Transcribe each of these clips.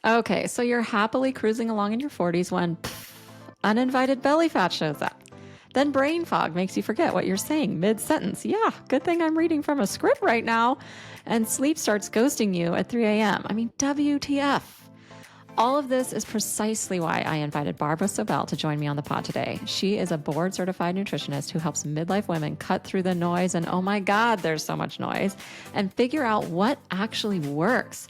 Okay, so you're happily cruising along in your 40s when uninvited belly fat shows up. Then brain fog makes you forget what you're saying mid sentence. Yeah, good thing I'm reading from a script right now. And sleep starts ghosting you at 3 a.m. I mean, WTF. All of this is precisely why I invited Barbara Sobel to join me on the pod today. She is a board certified nutritionist who helps midlife women cut through the noise, and oh my God, there's so much noise, and figure out what actually works.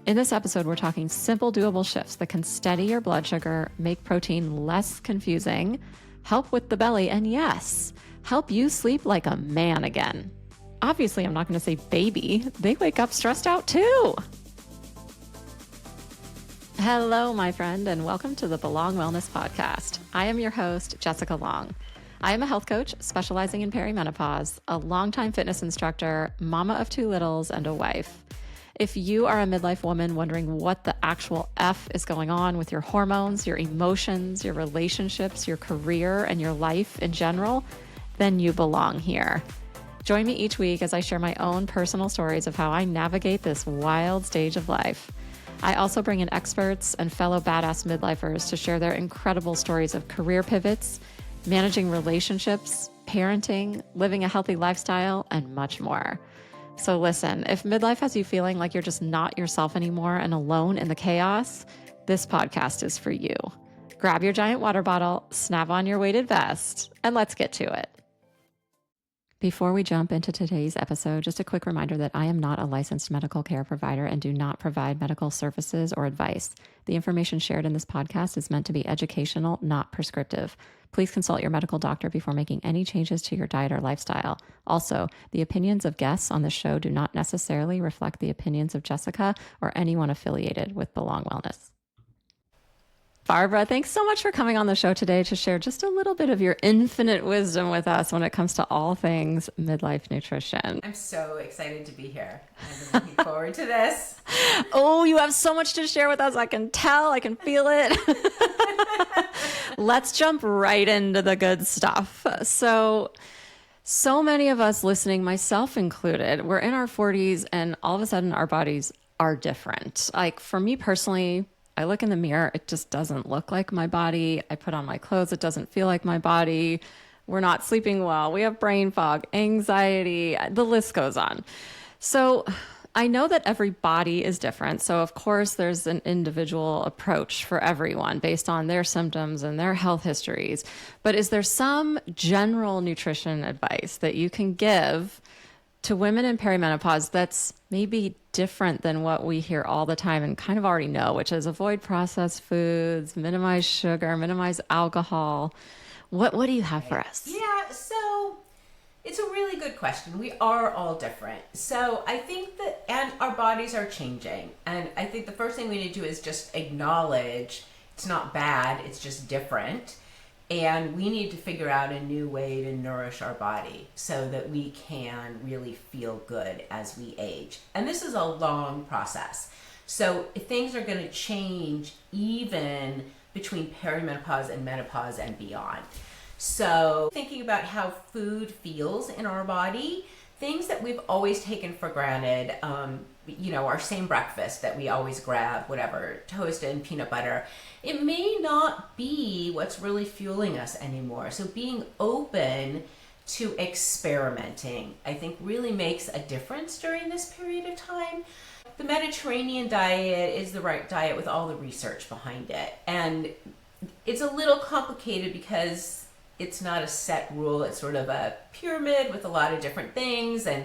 In this episode, we're talking simple, doable shifts that can steady your blood sugar, make protein less confusing, help with the belly, and yes, help you sleep like a man again. Obviously, I'm not going to say baby. They wake up stressed out too. Hello, my friend, and welcome to the Belong Wellness Podcast. I am your host, Jessica Long. I am a health coach specializing in perimenopause, a longtime fitness instructor, mama of two littles, and a wife. If you are a midlife woman wondering what the actual F is going on with your hormones, your emotions, your relationships, your career, and your life in general, then you belong here. Join me each week as I share my own personal stories of how I navigate this wild stage of life. I also bring in experts and fellow badass midlifers to share their incredible stories of career pivots, managing relationships, parenting, living a healthy lifestyle, and much more. So listen, if midlife has you feeling like you're just not yourself anymore and alone in the chaos, this podcast is for you. Grab your giant water bottle, snap on your weighted vest, and let's get to it. Before we jump into today's episode, just a quick reminder that I am not a licensed medical care provider and do not provide medical services or advice. The information shared in this podcast is meant to be educational, not prescriptive. Please consult your medical doctor before making any changes to your diet or lifestyle. Also, the opinions of guests on this show do not necessarily reflect the opinions of Jessica or anyone affiliated with Belong Wellness. Barbara, thanks so much for coming on the show today to share just a little bit of your infinite wisdom with us when it comes to all things midlife nutrition. I'm so excited to be here. I'm looking forward to this. Oh, you have so much to share with us. I can tell. I can feel it. Let's jump right into the good stuff. So many of us listening, myself included, we're in our 40s and all of a sudden our bodies are different. Like for me personally, I look in the mirror, it just doesn't look like my body. I put on my clothes, it doesn't feel like my body. We're not sleeping well. We have brain fog, anxiety, the list goes on. So I know that every body is different. So of course there's an individual approach for everyone based on their symptoms and their health histories. But is there some general nutrition advice that you can give to women in perimenopause that's maybe different than what we hear all the time and kind of already know, which is avoid processed foods, minimize sugar, minimize alcohol? What do you have for us? Yeah, so it's a really good question. We are all different. So I think that, and our bodies are changing. And I think the first thing we need to do is just acknowledge it's not bad, it's just different. And we need to figure out a new way to nourish our body so that we can really feel good as we age. And this is a long process. So things are going to change even between perimenopause and menopause and beyond. So thinking about how food feels in our body, things that we've always taken for granted, our same breakfast that we always grab, whatever, toast and peanut butter, it may not be what's really fueling us anymore. So being open to experimenting, I think really makes a difference during this period of time. The Mediterranean diet is the right diet with all the research behind it. And it's a little complicated because it's not a set rule. It's sort of a pyramid with a lot of different things, and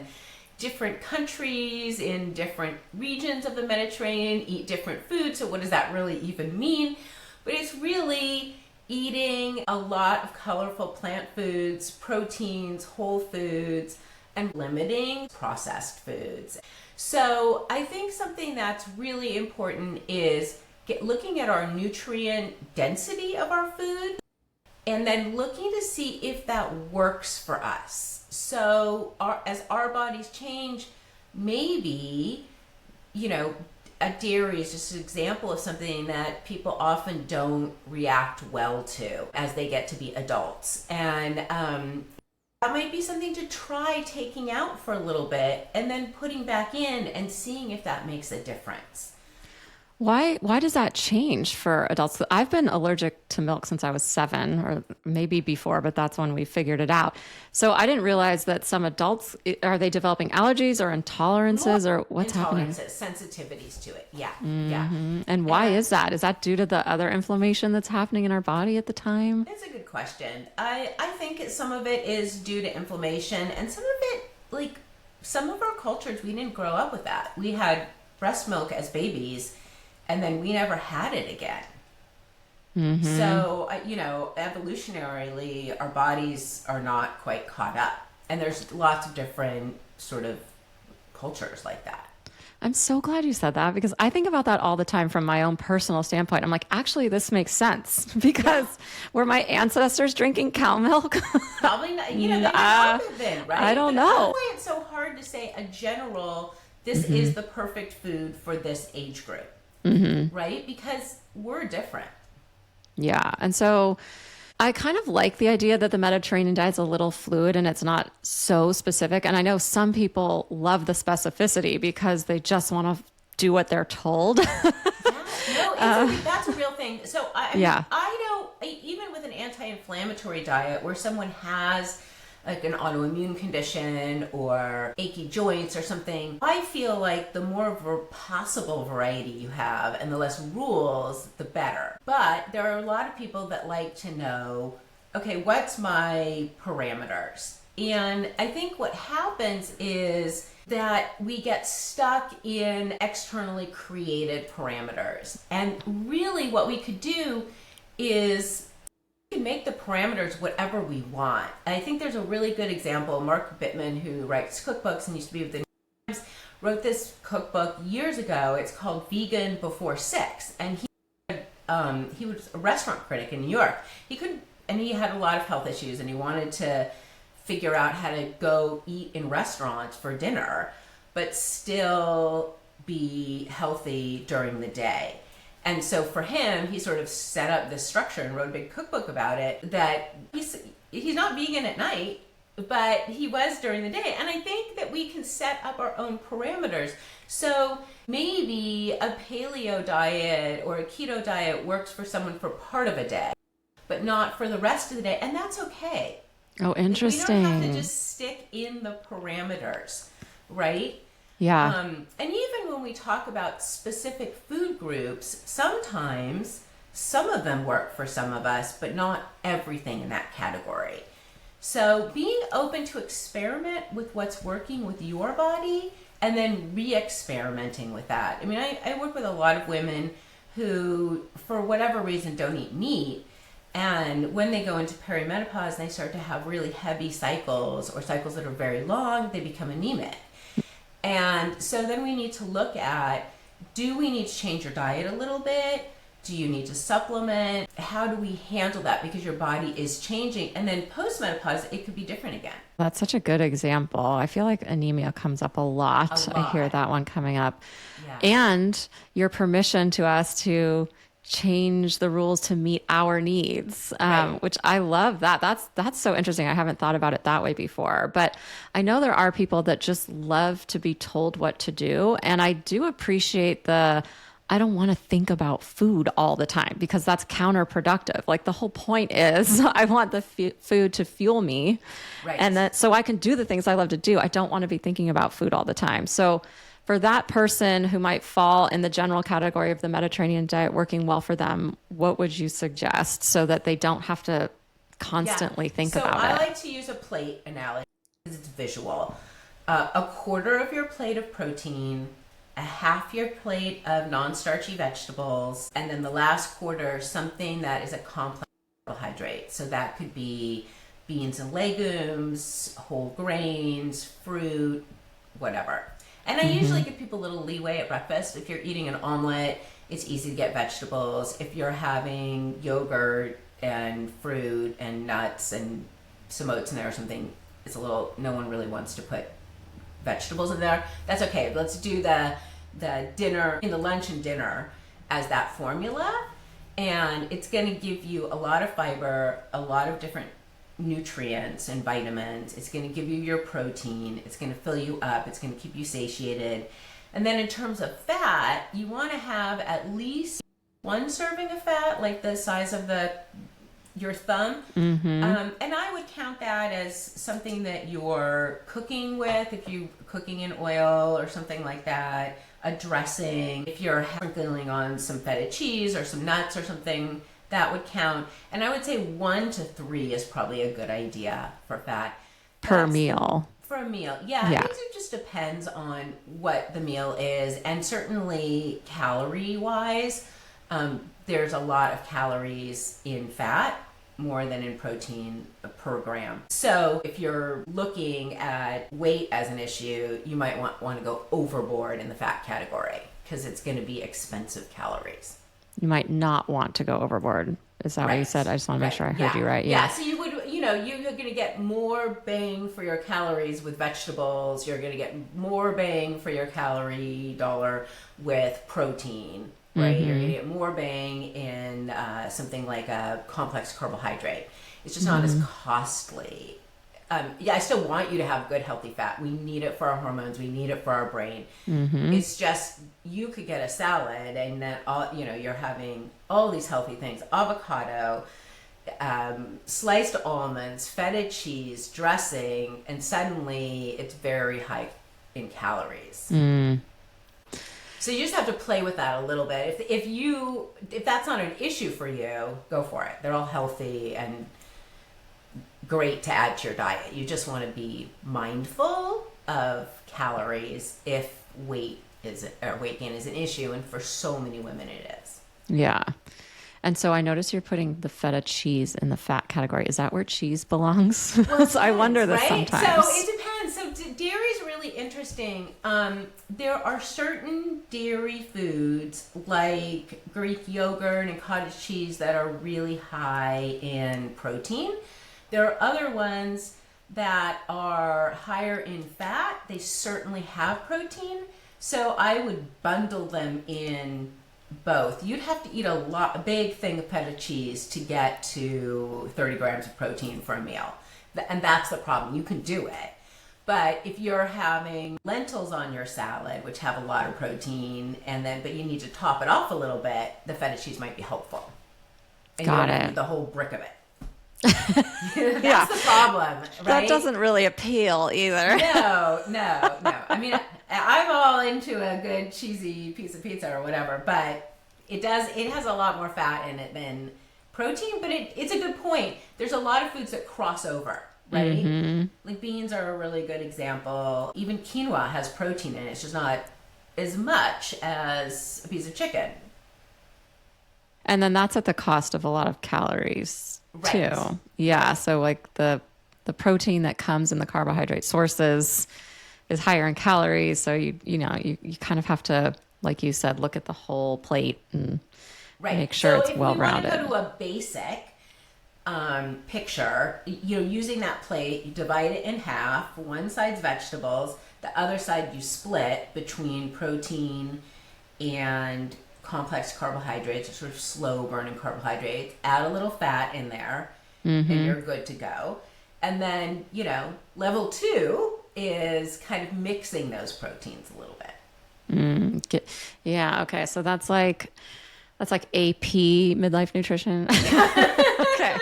different countries in different regions of the Mediterranean eat different foods. So what does that really even mean? But it's really eating a lot of colorful plant foods, proteins, whole foods, and limiting processed foods. So I think something that's really important is looking at our nutrient density of our food and then looking to see if that works for us. So as our bodies change, maybe, a dairy is just an example of something that people often don't react well to as they get to be adults. And that might be something to try taking out for a little bit and then putting back in and seeing if that makes a difference. Why does that change for adults? I've been allergic to milk since I was 7, or maybe before, but that's when we figured it out. So I didn't realize that some adults, are they developing allergies or More intolerances, or what's happening? intolerances, sensitivities to it. Yeah, yeah. And why is that? Is that due to the other inflammation that's happening in our body at the time? It's a good question. I think some of it is due to inflammation, and some of it, like some of our cultures, we didn't grow up with that. We had breast milk as babies, and then we never had it again. So, evolutionarily, our bodies are not quite caught up. And there's lots of different sort of cultures like that. I'm so glad you said that because I think about that all the time from my own personal standpoint. I'm like, actually, this makes sense because were my ancestors drinking cow milk? Probably not, they might have been, right? I don't But know. that's why it's so hard to say a general, this is the perfect food for this age group, right? Because we're different. Yeah. And so I kind of like the idea that the Mediterranean diet is a little fluid and it's not so specific. And I know some people love the specificity because they just want to do what they're told. No, that's a real thing. So Yeah. I know even with an anti-inflammatory diet where someone has like an autoimmune condition or achy joints or something, I feel like the more possible variety you have and the less rules, the better. But there are a lot of people that like to know, okay, what's my parameters? And I think what happens is that we get stuck in externally created parameters. And really what we could do is we can make the parameters whatever we want. And I think there's a really good example. Mark Bittman, who writes cookbooks and used to be with the New York Times, wrote this cookbook years ago. It's called Vegan Before 6. And he was a restaurant critic in New York. He had a lot of health issues and he wanted to figure out how to go eat in restaurants for dinner, but still be healthy during the day. And so for him, he sort of set up this structure and wrote a big cookbook about it that he's not vegan at night, but he was during the day. And I think that we can set up our own parameters. So maybe a paleo diet or a keto diet works for someone for part of a day, but not for the rest of the day. And that's okay. Oh, interesting. We don't have to just stick in the parameters, right? Yeah. And even when we talk about specific food groups, sometimes some of them work for some of us, but not everything in that category. So being open to experiment with what's working with your body and then re-experimenting with that. I mean, I work with a lot of women who, for whatever reason, don't eat meat. And when they go into perimenopause, they start to have really heavy cycles or cycles that are very long, they become anemic. And so then we need to look at, do we need to change your diet a little bit? Do you need to supplement? How do we handle that? Because your body is changing. And then post-menopause, it could be different again. That's such a good example. I feel like anemia comes up a lot. I hear that one coming up. Yeah. And your permission to us to change the rules to meet our needs, which I love that. That's so interesting. I haven't thought about it that way before, but I know there are people that just love to be told what to do. And I do appreciate I don't want to think about food all the time because that's counterproductive. Like the whole point is I want the food to fuel me. Right. And that so I can do the things I love to do. I don't want to be thinking about food all the time. So for that person who might fall in the general category of the Mediterranean diet working well for them, what would you suggest so that they don't have to constantly think about it? So I it? like to use a plate analogy because it's visual. A quarter of your plate of protein, a half your plate of non-starchy vegetables, and then the last quarter, something that is a complex carbohydrate. So that could be beans and legumes, whole grains, fruit, whatever. And I usually give people a little leeway at breakfast. If you're eating an omelet, it's easy to get vegetables. If you're having yogurt and fruit and nuts and some oats in there or something, it's no one really wants to put vegetables in there. That's okay. Let's do the dinner, in the lunch and dinner as that formula. And it's going to give you a lot of fiber, a lot of different nutrients and vitamins. It's going to give you your protein. It's going to fill you up. It's going to keep you satiated. And then in terms of fat, you want to have at least one serving of fat, like the size of your thumb. And I would count that as something that you're cooking with, if you're cooking in oil or something like that, a dressing. If you're sprinkling on some feta cheese or some nuts or something, that would count. And I would say 1 to 3 is probably a good idea for fat. Per meal. For a meal. Yeah, I think it just depends on what the meal is. And certainly calorie-wise, there's a lot of calories in fat, more than in protein per gram. So if you're looking at weight as an issue, you might want to go overboard in the fat category because it's going to be expensive calories. You might not want to go overboard. Is that what you said? I just want to make sure I heard you right. Yeah. So you would, you're going to get more bang for your calories with vegetables. You're going to get more bang for your calorie dollar with protein. Right, you're going to get more bang in something like a complex carbohydrate. It's just not as costly. I still want you to have good, healthy fat. We need it for our hormones. We need it for our brain. It's just you could get a salad, and then you're having all these healthy things: avocado, sliced almonds, feta cheese, dressing, and suddenly it's very high in calories. So you just have to play with that a little bit. If that's not an issue for you, go for it. They're all healthy and great to add to your diet. You just want to be mindful of calories if weight gain is an issue, and for so many women it is. Yeah. And so I notice you're putting the feta cheese in the fat category. Is that where cheese belongs? Well, so I wonder this sometimes. So it depends. So dairy is really interesting. There are certain dairy foods like Greek yogurt and cottage cheese that are really high in protein. There are other ones that are higher in fat. They certainly have protein. So I would bundle them in both. You'd have to eat a big thing of feta cheese to get to 30 grams of protein for a meal. And that's the problem. You can do it. But if you're having lentils on your salad, which have a lot of protein, but you need to top it off a little bit, the feta cheese might be helpful. And Got you don't it. need the whole brick of it. That's the problem, right? That doesn't really appeal either. No. I mean, I'm all into a good cheesy piece of pizza or whatever, but it has a lot more fat in it than protein, but it's a good point. There's a lot of foods that cross over, right? Like beans are a really good example. Even quinoa has protein in it. It's just not as much as a piece of chicken. And then that's at the cost of a lot of calories too. Yeah. So like the protein that comes in the carbohydrate sources is higher in calories. So you kind of have to, like you said, look at the whole plate and make sure it's well-rounded. So if you want to go to a basic picture, using that plate, you divide it in half. One side's vegetables, the other side you split between protein and complex carbohydrates, or sort of slow burning carbohydrates. Add a little fat in there, and you're good to go. And then, level 2 is kind of mixing those proteins a little bit. Yeah. Okay. So that's like AP midlife nutrition. Okay.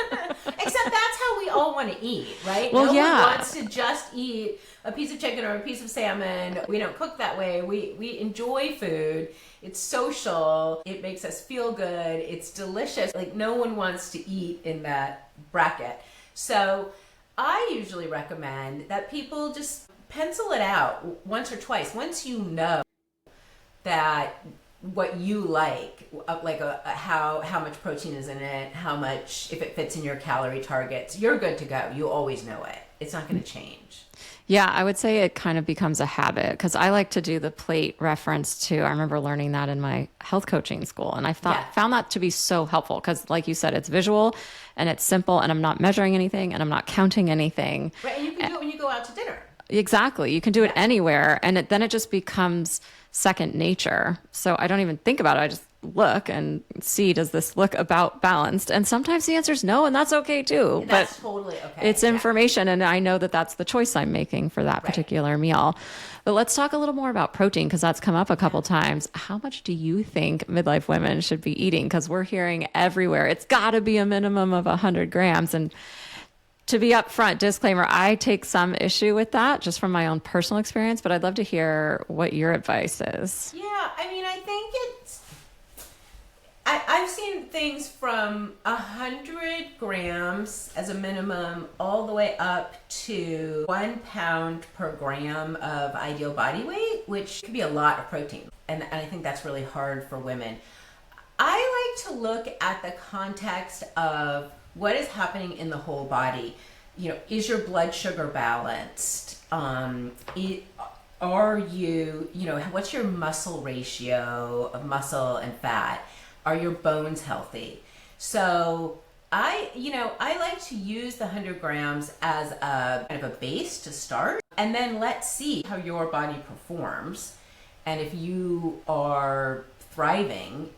Except that's how we all want to eat, right? Well, no yeah. one wants to just eat a piece of chicken or a piece of salmon. We don't cook that way. We enjoy food. It's social. It makes us feel good. It's delicious. Like no one wants to eat in that bracket. So I usually recommend that people just pencil it out once or twice. Once you know that what you like how much protein is in it, how much, if it fits in your calorie targets, you're good to go. You always know it. It's not going to change. Yeah, I would say it kind of becomes a habit because I like to do the plate reference too. I remember learning that in my health coaching school, and I found that to be so helpful because, like you said, it's visual and it's simple, and I'm not measuring anything and I'm not counting anything. Right, and you can do it when you go out to dinner. Exactly, you can do it anywhere, and then it just becomes second nature. So I don't even think about it. I just look and see, does this look about balanced? And sometimes the answer is no, and that's okay too. That's but totally okay. it's information, and I know that that's the choice I'm making for that particular meal. But let's talk a little more about protein, because that's come up a couple times. How much do you think midlife women should be eating? Because we're hearing everywhere it's got to be a minimum of 100 grams. And to be upfront, disclaimer, I take some issue with that just from my own personal experience, but I'd love to hear what your advice is. Yeah, I mean, I think I've seen things from 100 grams as a minimum all the way up to 1 pound per gram of ideal body weight, which could be a lot of protein. And I think that's really hard for women. I like to look at the context of what is happening in the whole body. Is your blood sugar balanced? Are you, what's your muscle ratio of muscle and fat? Are your bones healthy? So I like to use the 100 grams as a kind of a base to start, and then let's see how your body performs, and if you are thriving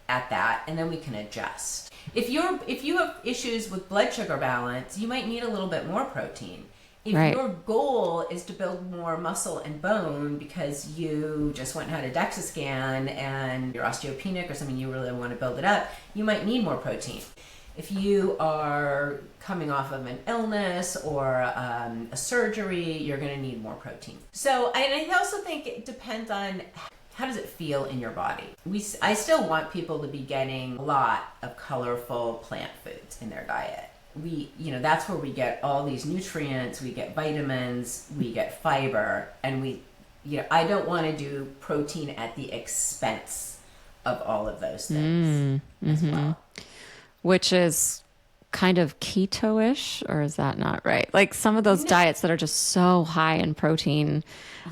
at that, and then we can adjust. If you have issues with blood sugar balance, you might need a little bit more protein. If your goal is to build more muscle and bone because you just went and had a DEXA scan and you're osteopenic or something, you really want to build it up, you might need more protein. If you are coming off of an illness or a surgery, you're going to need more protein. So, and I also think it depends on how does it feel in your body. I still want people to be getting a lot of colorful plant foods in their diet. That's where we get all these nutrients, we get vitamins, we get fiber, and I don't want to do protein at the expense of all of those things as well. Which is kind of keto-ish, or is that not right? Like some of those diets that are just so high in protein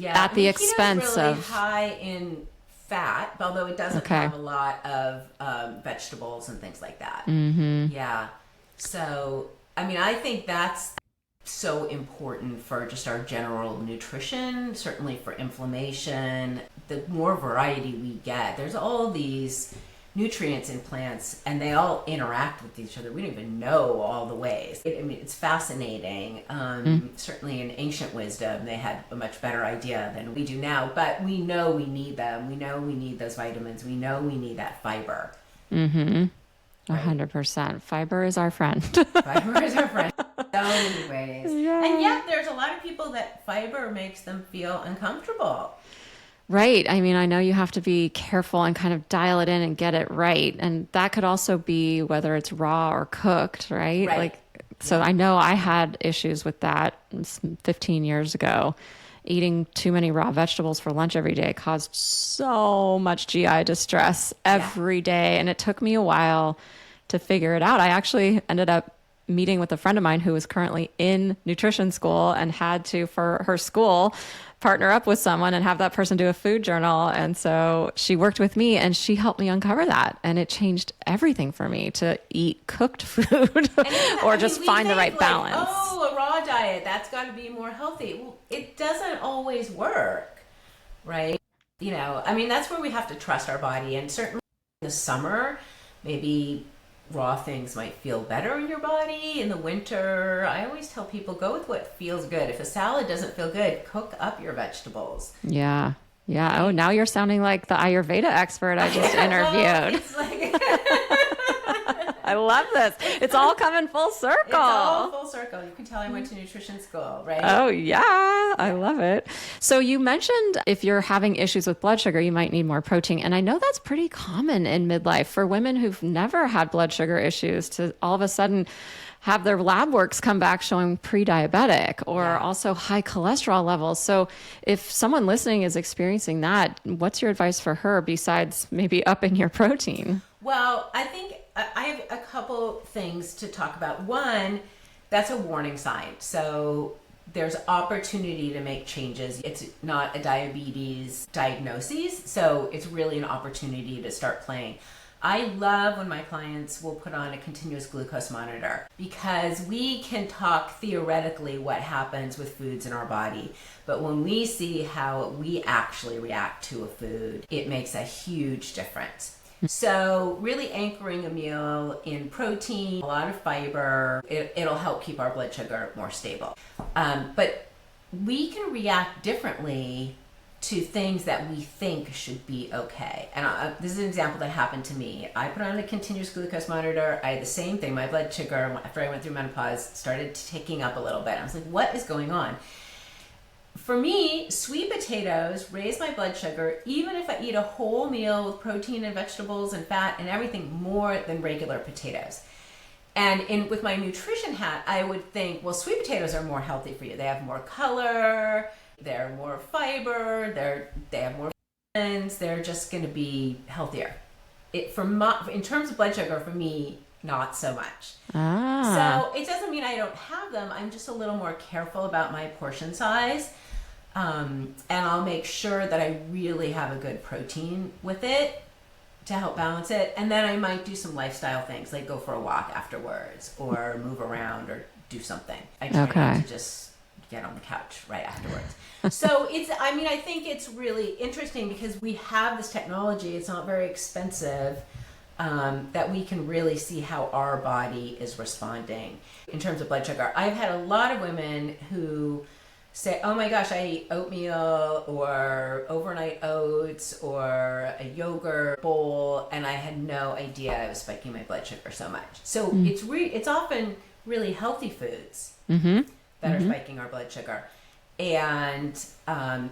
at the expense keto's really of high in fat, although it doesn't have a lot of vegetables and things like that. Yeah. So, I mean, I think that's so important for just our general nutrition, certainly for inflammation. The more variety we get, there's all these nutrients in plants and they all interact with each other. We don't even know all the ways. It's fascinating. Certainly in ancient wisdom, they had a much better idea than we do now, but we know we need them. We know we need those vitamins. We know we need that fiber. 100%. Fiber is our friend. Fiber is our friend in so many ways. Yeah. And yet there's a lot of people that fiber makes them feel uncomfortable. Right. I mean, I know you have to be careful and kind of dial it in and get it right. And that could also be whether it's raw or cooked, right? So I know I had issues with that 15 years ago. Eating too many raw vegetables for lunch every day caused so much GI distress every day. And it took me a while to figure it out. I actually ended up meeting with a friend of mine who was currently in nutrition school and had to, for her school, partner up with someone and have that person do a food journal. And so she worked with me and she helped me uncover that. And it changed everything for me to eat cooked food or just find the right balance. Oh, a raw diet, that's got to be more healthy. Well, it doesn't always work, right? That's where we have to trust our body. And certainly in the summer, maybe raw things might feel better in your body. In the winter, I always tell people, go with what feels good. If a salad doesn't feel good, cook up your vegetables. Yeah. Oh, now you're sounding like the Ayurveda expert I just interviewed. I love this. It's all coming full circle. It's all full circle. You can tell I went to nutrition school, right? Oh, yeah. I love it. So you mentioned if you're having issues with blood sugar, you might need more protein. And I know that's pretty common in midlife for women who've never had blood sugar issues to all of a sudden have their lab works come back showing pre-diabetic or also high cholesterol levels. So if someone listening is experiencing that, what's your advice for her besides maybe upping your protein? Well, I think I have a couple things to talk about. One, that's a warning sign. So there's opportunity to make changes. It's not a diabetes diagnosis, so it's really an opportunity to start playing. I love when my clients will put on a continuous glucose monitor because we can talk theoretically what happens with foods in our body, but when we see how we actually react to a food, it makes a huge difference. So really anchoring a meal in protein, a lot of fiber, it'll help keep our blood sugar more stable. But we can react differently to things that we think should be okay. And this is an example that happened to me. I put on a continuous glucose monitor. I had the same thing. My blood sugar, after I went through menopause, started ticking up a little bit. I was like, what is going on? For me, sweet potatoes raise my blood sugar, even if I eat a whole meal with protein and vegetables and fat and everything, more than regular potatoes. And with my nutrition hat, I would think, well, sweet potatoes are more healthy for you. They have more color, they're more fiber, they have more vitamins, they're just going to be healthier. In terms of blood sugar, for me, not so much. So it doesn't mean I don't have them. I'm just a little more careful about my portion size. And I'll make sure that I really have a good protein with it to help balance it. And then I might do some lifestyle things, like go for a walk afterwards or move around or do something. I try not to just get on the couch right afterwards. So I think it's really interesting because we have this technology. It's not very expensive. That we can really see how our body is responding in terms of blood sugar. I've had a lot of women who say, oh my gosh, I eat oatmeal or overnight oats or a yogurt bowl, and I had no idea I was spiking my blood sugar so much. So it's often really healthy foods that are spiking our blood sugar. And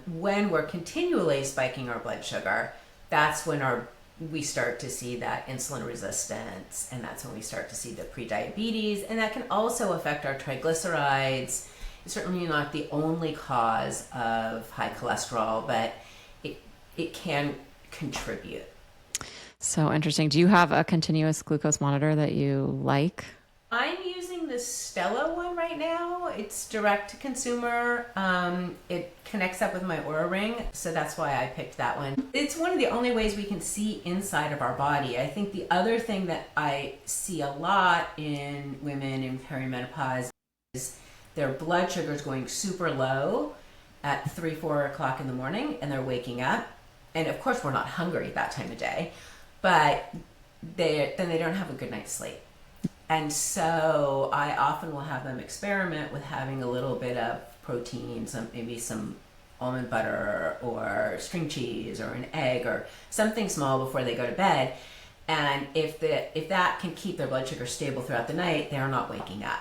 when we're continually spiking our blood sugar, that's when we start to see that insulin resistance, and that's when we start to see the pre-diabetes, and that can also affect our triglycerides. It's certainly not the only cause of high cholesterol, but it can contribute. So interesting. Do you have a continuous glucose monitor that you like? I'm using the Stella one right now. It's direct to consumer. It connects up with my Oura Ring, so that's why I picked that one. It's one of the only ways we can see inside of our body. I think the other thing that I see a lot in women in perimenopause is their blood sugar is going super low at 3-4 o'clock in the morning, and they're waking up. And of course, we're not hungry at that time of day, but then they don't have a good night's sleep. And so I often will have them experiment with having a little bit of protein, maybe some almond butter or string cheese or an egg or something small before they go to bed. And if that can keep their blood sugar stable throughout the night, they're not waking up.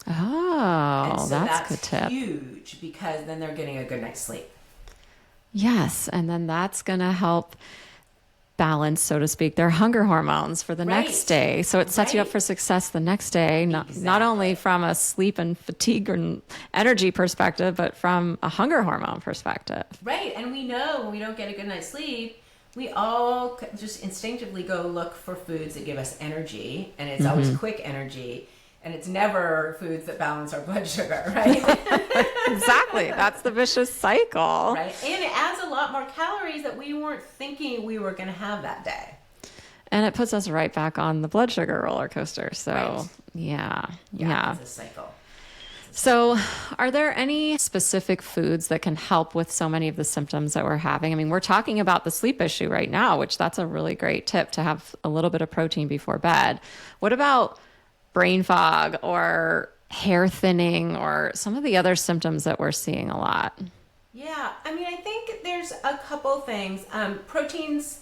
Oh, and so that's a good tip. Huge, because then they're getting a good night's sleep. Yes, and then that's going to help balance, so to speak, their hunger hormones for the next day. So it sets you up for success the next day, not only from a sleep and fatigue and energy perspective, but from a hunger hormone perspective. Right. And we know when we don't get a good night's sleep, we all just instinctively go look for foods that give us energy. And it's always quick energy. And it's never foods that balance our blood sugar, right? Exactly. That's the vicious cycle. Right. And it adds a lot more calories that we weren't thinking we were going to have that day. And it puts us right back on the blood sugar roller coaster. So, yeah. It's a cycle. So are there any specific foods that can help with so many of the symptoms that we're having? I mean, we're talking about the sleep issue right now, which that's a really great tip to have a little bit of protein before bed. What about brain fog or hair thinning or some of the other symptoms that we're seeing a lot? Yeah, I mean, I think there's a couple things. Proteins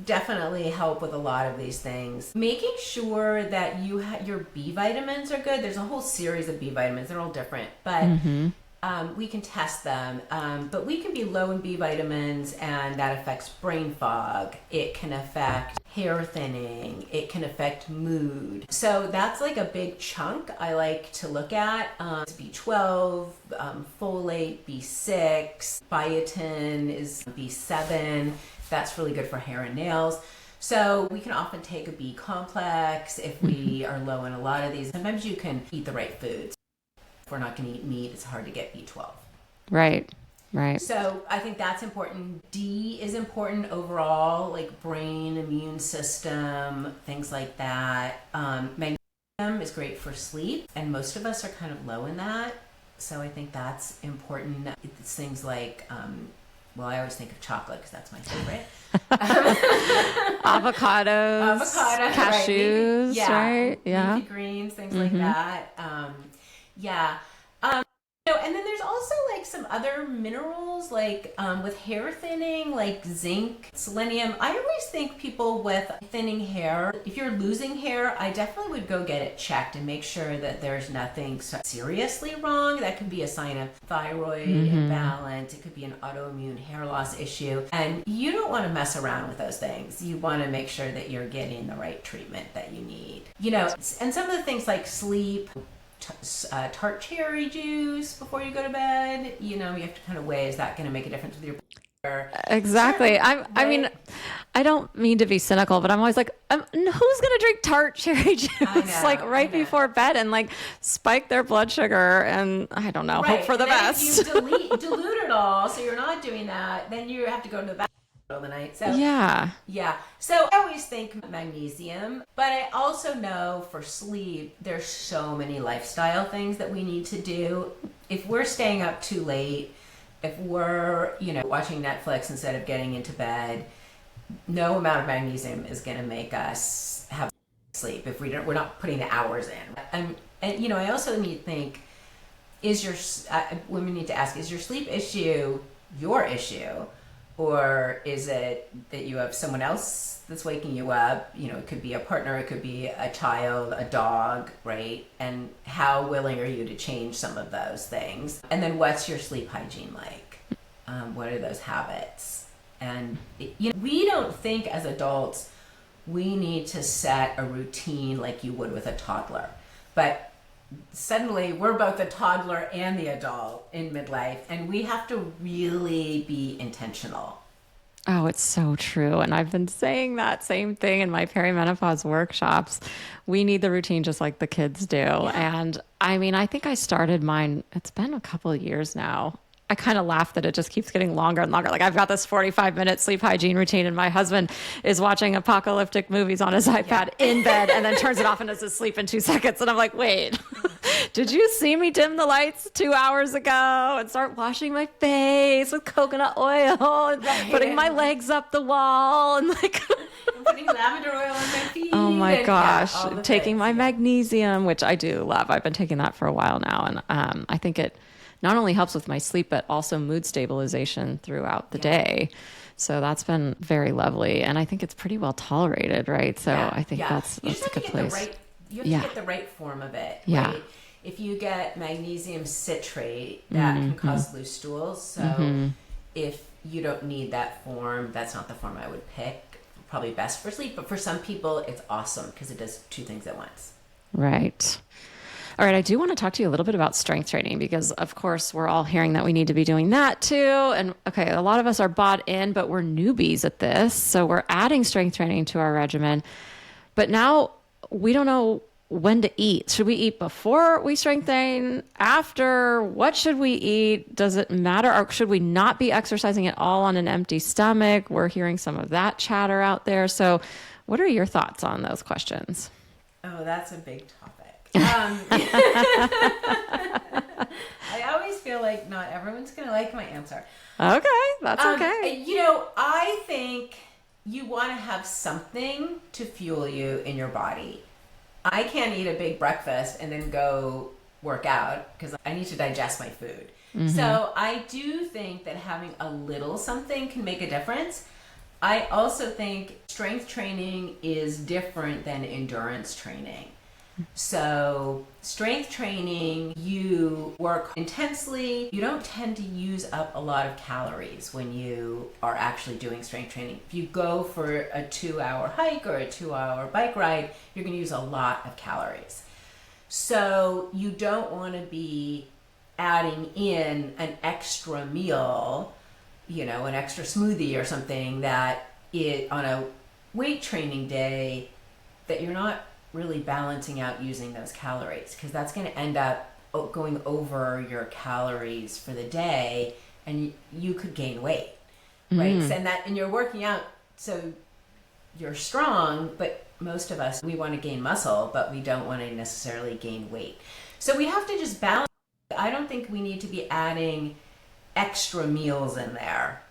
definitely help with a lot of these things. Making sure that your B vitamins are good. There's a whole series of B vitamins. They're all different, but we can test them. But we can be low in B vitamins, and that affects brain fog. It can affect hair thinning. It can affect mood. So that's like a big chunk I like to look at. B12, folate, B6, biotin is B7. That's really good for hair and nails. So we can often take a B complex if we are low in a lot of these. Sometimes you can eat the right foods. If we're not going to eat meat, it's hard to get B12. Right. So I think that's important. D is important overall, like brain, immune system, things like that. Magnesium is great for sleep, and most of us are kind of low in that. So I think that's important. It's things like well, I always think of chocolate because that's my favorite. Avocados, cashews, right? Yeah. Leafy greens, things like that. Yeah. And then there's also like some other minerals like with hair thinning, like zinc, selenium. I always think people with thinning hair, if you're losing hair, I definitely would go get it checked and make sure that there's nothing seriously wrong. That could be a sign of thyroid imbalance. It could be an autoimmune hair loss issue. And you don't want to mess around with those things. You want to make sure that you're getting the right treatment that you need. And some of the things like sleep, tart cherry juice before you go to bed. You have to kind of weigh, is that going to make a difference with your Exactly. I mean, I don't mean to be cynical, but I'm always like, who's going to drink tart cherry juice like before bed and like spike their blood sugar and I don't know, hope for the best. If you dilute it all, so you're not doing that, then you have to go to the bathroom of the night. So yeah. So I always think magnesium, but I also know for sleep, there's so many lifestyle things that we need to do. If we're staying up too late, if we're, watching Netflix instead of getting into bed, no amount of magnesium is going to make us have sleep if we're not putting the hours in. And I also need to think, women need to ask, is your sleep issue your issue? Or is it that you have someone else that's waking you up? It could be a partner, it could be a child, a dog, right? And how willing are you to change some of those things? And then what's your sleep hygiene like? What are those habits? And we don't think as adults we need to set a routine like you would with a toddler. But suddenly we're both the toddler and the adult in midlife, and we have to really be intentional. Oh, it's so true. And I've been saying that same thing in my perimenopause workshops. We need the routine just like the kids do. Yeah. And I mean, I think I started mine, it's been a couple of years now. I kind of laugh that it just keeps getting longer and longer. Like I've got this 45-minute sleep hygiene routine and my husband is watching apocalyptic movies on his iPad in bed and then turns it off and is asleep in 2 seconds. And I'm like, wait, did you see me dim the lights 2 hours ago and start washing my face with coconut oil and putting my legs up the wall and like putting lavender oil on my feet? Oh my gosh. Taking my magnesium, which I do love. I've been taking that for a while now. And I think it not only helps with my sleep, but also mood stabilization throughout the day. So that's been very lovely. And I think it's pretty well tolerated, right? So I think that's a good place. You have to get the right form of it. Yeah. Right? If you get magnesium citrate, that can cause loose stools. So if you don't need that form, that's not the form I would pick. Probably best for sleep. But for some people, it's awesome because it does 2 things at once. Right. All right, I do want to talk to you a little bit about strength training because, of course, we're all hearing that we need to be doing that too. And okay, a lot of us are bought in, but we're newbies at this. So we're adding strength training to our regimen. But now we don't know when to eat. Should we eat before we strength train? After? What should we eat? Does it matter? Or should we not be exercising at all on an empty stomach? We're hearing some of that chatter out there. So what are your thoughts on those questions? Oh, that's a big topic. I always feel like not everyone's going to like my answer. Okay, that's okay. I think you want to have something to fuel you in your body. I can't eat a big breakfast and then go work out because I need to digest my food. So I do think that having a little something can make a difference. I also think strength training is different than endurance training. So strength training, you work intensely. You don't tend to use up a lot of calories when you are actually doing strength training. If you go for a 2-hour hike or a 2-hour bike ride, you're going to use a lot of calories. So you don't want to be adding in an extra meal, an extra smoothie or something that on a weight training day that you're not really balancing out using those calories, because that's going to end up going over your calories for the day and you could gain weight, right? And you're working out so you're strong, but most of us, we want to gain muscle, but we don't want to necessarily gain weight. So we have to just balance. I don't think we need to be adding extra meals in there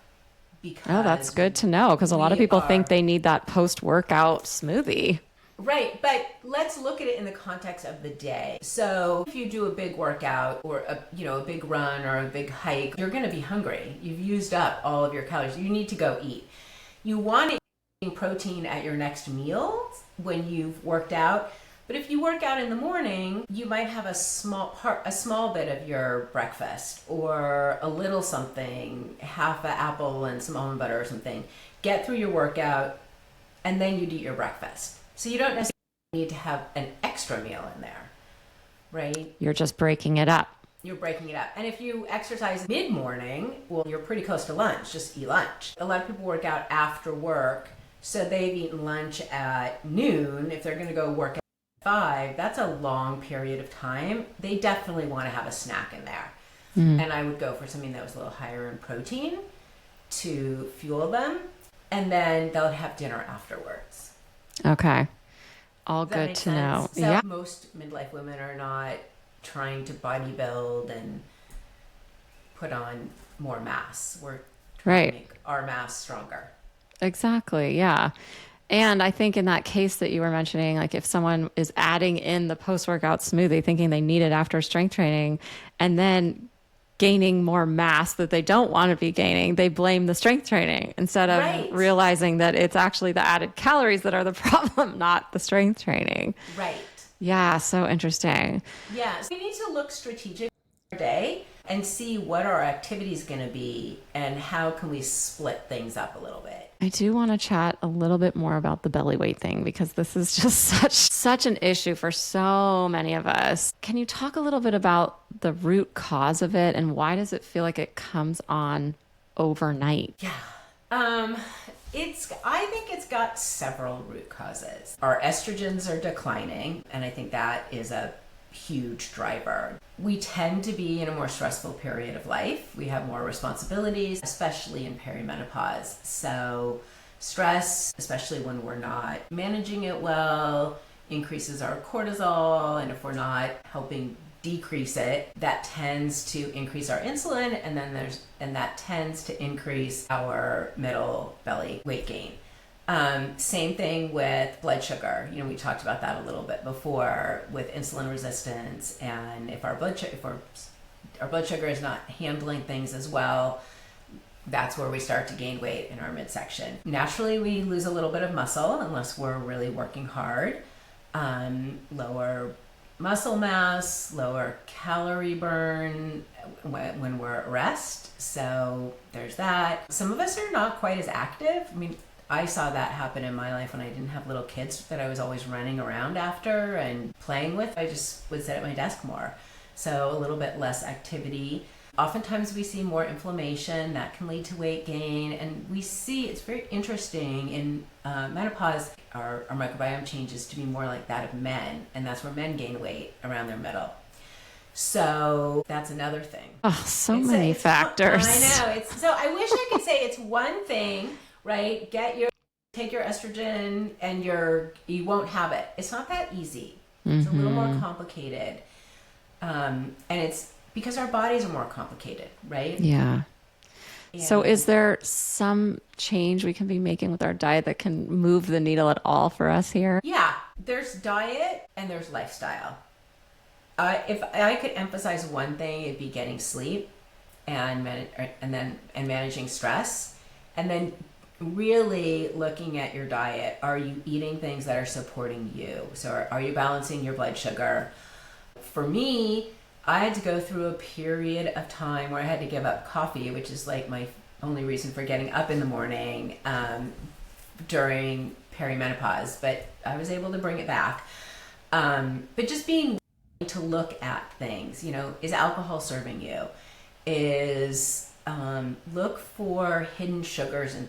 Oh, that's because good to know, because a lot of we people think are they need that post-workout smoothie. right. But let's look at it in the context of the day. So if you do a big workout or a big run or a big hike, you're going to be hungry. You've used up all of your calories. You need to go eat. You want to eat protein at your next meal when you've worked out. But if you work out in the morning, you might have a small bit of your breakfast or a little something, half an apple and some almond butter or something. Get through your workout, and then you'd eat your breakfast. So you don't necessarily need to have an extra meal in there, right? You're just breaking it up. You're breaking it up. And if you exercise mid-morning, well, you're pretty close to lunch. Just eat lunch. A lot of people work out after work, so they've eaten lunch at noon. If they're going to go work out at 5, that's a long period of time. They definitely want to have a snack in there. And I would go for something that was a little higher in protein to fuel them. And then they'll have dinner afterwards. Okay. All Does that good make to sense? know. So Yeah. most midlife women are not trying to bodybuild and put on more mass. We're trying to make our mass stronger. Exactly. Yeah. And I think in that case that you were mentioning, like if someone is adding in the post-workout smoothie thinking they need it after strength training and then gaining more mass that they don't want to be gaining, they blame the strength training instead of Right. realizing that it's actually the added calories that are the problem, not the strength training. Right. Yeah. So interesting. Yeah. So we need to look strategic our day and see what our activity is going to be and how can we split things up a little bit. I do want to chat a little bit more about the belly weight thing because this is just such an issue for so many of us. Can you talk a little bit about the root cause of it and why does it feel like it comes on overnight? Yeah. I think it's got several root causes. Our estrogens are declining, and I think that is a huge driver. We tend to be in a more stressful period of life. We have more responsibilities, especially in perimenopause. So stress, especially when we're not managing it well, increases our cortisol, and if we're not helping decrease it, that tends to increase our insulin, and that tends to increase our middle belly weight gain. Same thing with blood sugar. We talked about that a little bit before with insulin resistance, and if our blood sugar is not handling things as well, that's where we start to gain weight in our midsection. Naturally, we lose a little bit of muscle unless we're really working hard. Lower muscle mass, lower calorie burn when we're at rest. So there's that. Some of us are not quite as active. I saw that happen in my life when I didn't have little kids that I was always running around after and playing with. I just would sit at my desk more. So a little bit less activity. Oftentimes we see more inflammation that can lead to weight gain. And we see, it's very interesting, in menopause, our microbiome changes to be more like that of men. And that's where men gain weight around their middle. So that's another thing. Oh, so many factors. I know. So I wish I could say it's one thing, right? Take your estrogen and you won't have it. It's not that easy. It's a little more complicated. And it's because our bodies are more complicated, right? Yeah. So is there some change we can be making with our diet that can move the needle at all for us here? Yeah. There's diet and there's lifestyle. If I could emphasize one thing, it'd be getting sleep and managing stress, and then really looking at your diet. Are you eating things that are supporting you? So are you balancing your blood sugar? For me, I had to go through a period of time where I had to give up coffee, which is like my only reason for getting up in the morning during perimenopause, but I was able to bring it back. But just being to look at things, is alcohol serving you? Look for hidden sugars in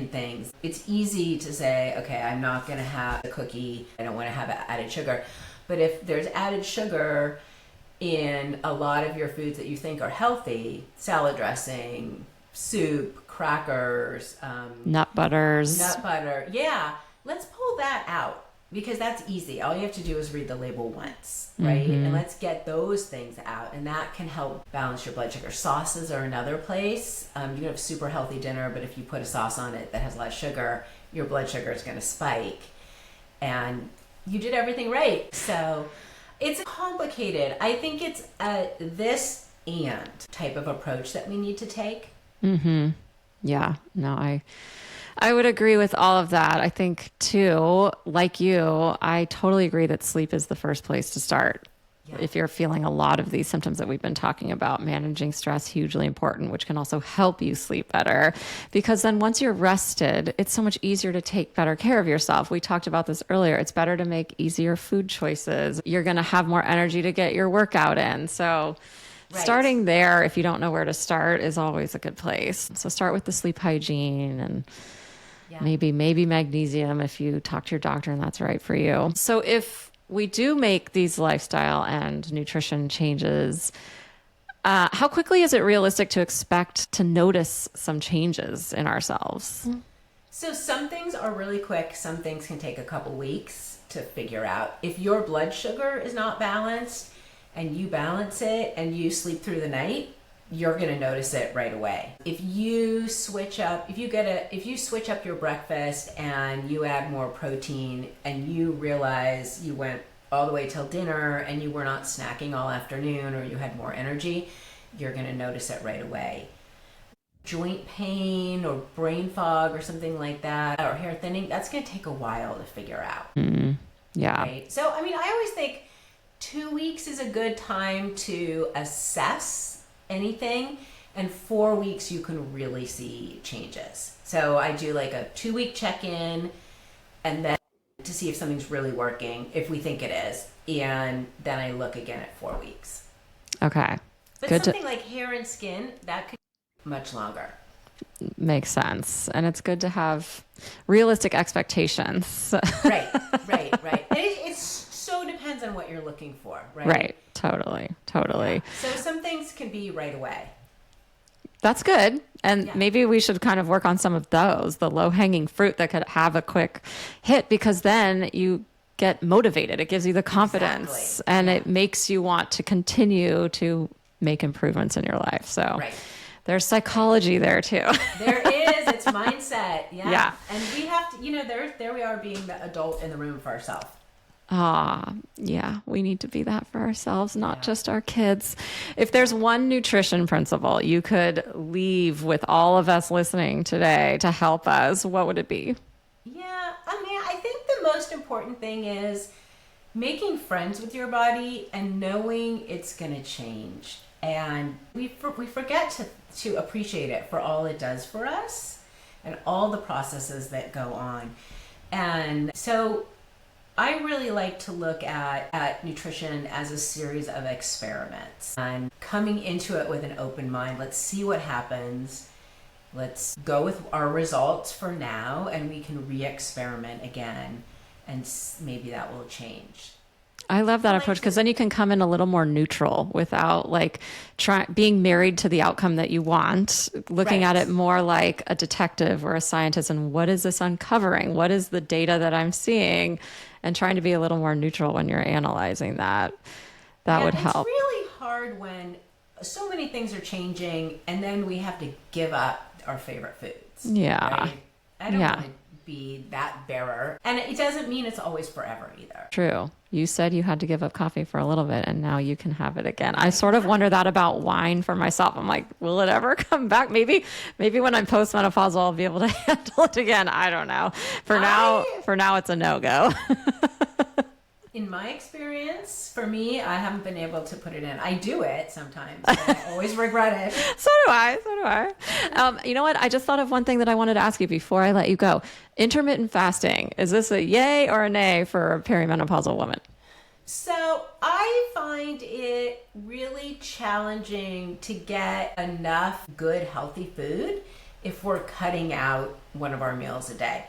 things. It's easy to say, okay, I'm not going to have a cookie. I don't want to have added sugar. But if there's added sugar in a lot of your foods that you think are healthy, salad dressing, soup, crackers, nut butters. Nut butter. Yeah. Let's pull that out. because that's easy. All you have to do is read the label once, right? And let's get those things out, and that can help balance your blood sugar. Sauces are another place. You can have super healthy dinner, but if you put a sauce on it that has a lot of sugar, your blood sugar is going to spike, and you did everything right. So it's complicated. I think it's a this and type of approach that we need to take. Yeah, no, I would agree with all of that. I think too, like you, I totally agree that sleep is the first place to start. Yeah. If you're feeling a lot of these symptoms that we've been talking about, managing stress, hugely important, which can also help you sleep better. Because then once you're rested, it's so much easier to take better care of yourself. We talked about this earlier. It's better to make easier food choices. You're going to have more energy to get your workout in. So starting there, if you don't know where to start, is always a good place. So start with the sleep hygiene and maybe magnesium if you talk to your doctor and that's right for you. So if we do make these lifestyle and nutrition changes, how quickly is it realistic to expect to notice some changes in ourselves? So some things are really quick. Some things can take a couple weeks to figure out. If your blood sugar is not balanced and you balance it and you sleep through the night, you're going to notice it right away. If you switch up your breakfast and you add more protein and you realize you went all the way till dinner and you were not snacking all afternoon, or you had more energy, you're going to notice it right away. Joint pain or brain fog or something like that, or hair thinning, that's going to take a while to figure out. Yeah. Right? So, I mean, I always think 2 weeks is a good time to assess anything, and 4 weeks you can really see changes. So I do like a 2-week check-in, and then to see if something's really working, if we think it is, and then I look again at 4 weeks. Okay. But good something like hair and skin, that could take much longer. Makes sense. And it's good to have realistic expectations. Right. And it so depends on what you're looking for, right? Right. Totally. Yeah. So some things can be right away. That's good. And maybe we should kind of work on some of those, the low-hanging fruit that could have a quick hit, because then you get motivated. It gives you the confidence and it makes you want to continue to make improvements in your life. So there's psychology there too. There is. It's mindset. Yeah. And we have to, there we are being the adult in the room for ourselves. Yeah, we need to be that for ourselves, not just our kids. If there's one nutrition principle you could leave with all of us listening today to help us, what would it be? Yeah, I mean, I think the most important thing is making friends with your body and knowing it's going to change. And we forget to appreciate it for all it does for us and all the processes that go on. And so I really like to look at nutrition as a series of experiments and coming into it with an open mind. Let's see what happens. Let's go with our results for now, and we can re-experiment again, and maybe that will change. I love that approach, because then you can come in a little more neutral without being married to the outcome that you want, looking at it more like a detective or a scientist. And what is this uncovering? What is the data that I'm seeing? And trying to be a little more neutral when you're analyzing that. That would help. It's really hard when so many things are changing and then we have to give up our favorite foods. Yeah. Right? I don't want to be that bearer. And it doesn't mean it's always forever either. True. You said you had to give up coffee for a little bit and now you can have it again. I sort of wonder that about wine for myself. I'm like, will it ever come back? Maybe when I'm postmenopausal, I'll be able to handle it again. I don't know. For now it's a no-go. In my experience, for me, I haven't been able to put it in. I do it sometimes, but I always regret it. So do I. You know what? I just thought of one thing that I wanted to ask you before I let you go. Intermittent fasting. Is this a yay or a nay for a perimenopausal woman? So I find it really challenging to get enough good, healthy food if we're cutting out one of our meals a day.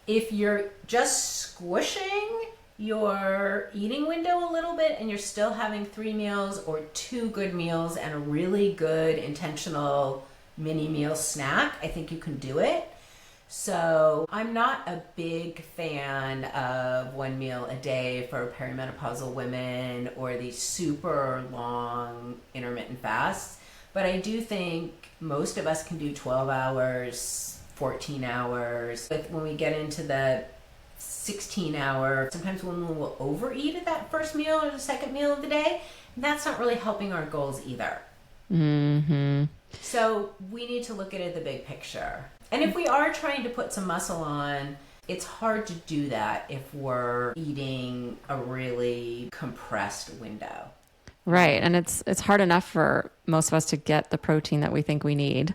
If you're just squishing your eating window a little bit and you're still having 3 meals or 2 good meals and a really good intentional mini meal snack, I think you can do it. So I'm not a big fan of one meal a day for perimenopausal women or these super long intermittent fasts. But I do think most of us can do 12 hours, 14 hours. But when we get into the 16-hour, sometimes women will overeat at that first meal or the second meal of the day. And that's not really helping our goals either. Mm-hmm. So we need to look at it the big picture. And if we are trying to put some muscle on, it's hard to do that if we're eating a really compressed window. Right. And it's hard enough for most of us to get the protein that we think we need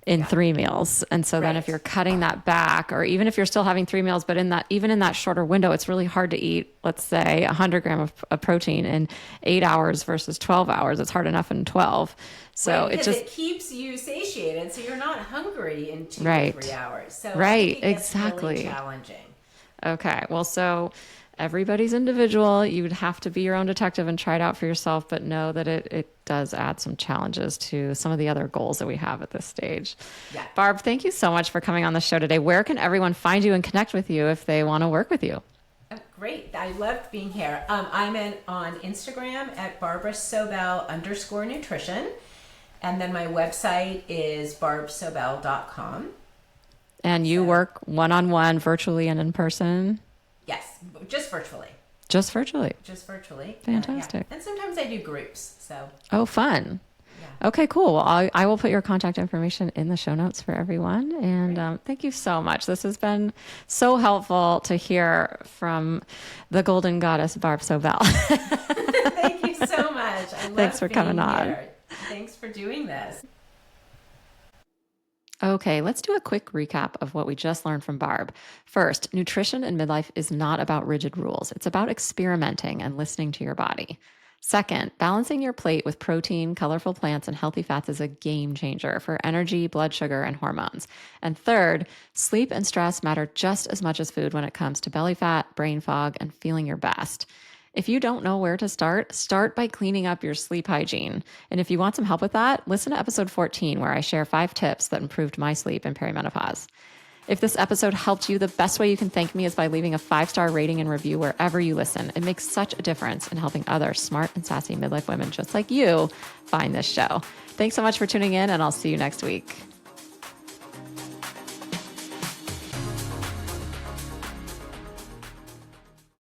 in 3 meals. And so then if you're cutting that back, or even if you're still having 3 meals, but even in that shorter window, it's really hard to eat, let's say 100 grams of protein in 8 hours versus 12 hours. It's hard enough in 12. So it keeps you satiated, so you're not hungry in 2 or 3 hours. So right, I think it gets exactly. really challenging. Okay, well, so everybody's individual. You would have to be your own detective and try it out for yourself, but know that it does add some challenges to some of the other goals that we have at this stage. Yeah. Barb, thank you so much for coming on the show today. Where can everyone find you and connect with you if they want to work with you? Oh, great. I loved being here. I'm on Instagram at Barbara Sobel _nutrition. And then my website is barbsobel.com. And you work one-on-one, virtually and in person? Yes, just virtually. Just virtually? Just virtually. Fantastic. And sometimes I do groups, so. Oh, fun. Yeah. Okay, cool. Well, I will put your contact information in the show notes for everyone. And thank you so much. This has been so helpful to hear from the golden goddess, Barb Sobel. Thank you so much. Thanks for coming on. Thanks for doing this. Okay, let's do a quick recap of what we just learned from Barb. First, nutrition in midlife is not about rigid rules. It's about experimenting and listening to your body. Second, balancing your plate with protein, colorful plants, and healthy fats is a game changer for energy, blood sugar, and hormones. And third, sleep and stress matter just as much as food when it comes to belly fat, brain fog, and feeling your best. If you don't know where to start by cleaning up your sleep hygiene. And if you want some help with that, listen to episode 14, where I share 5 tips that improved my sleep in perimenopause. If this episode helped you, the best way you can thank me is by leaving a 5-star rating and review wherever you listen. It makes such a difference in helping other smart and sassy midlife women just like you find this show. Thanks so much for tuning in, and I'll see you next week.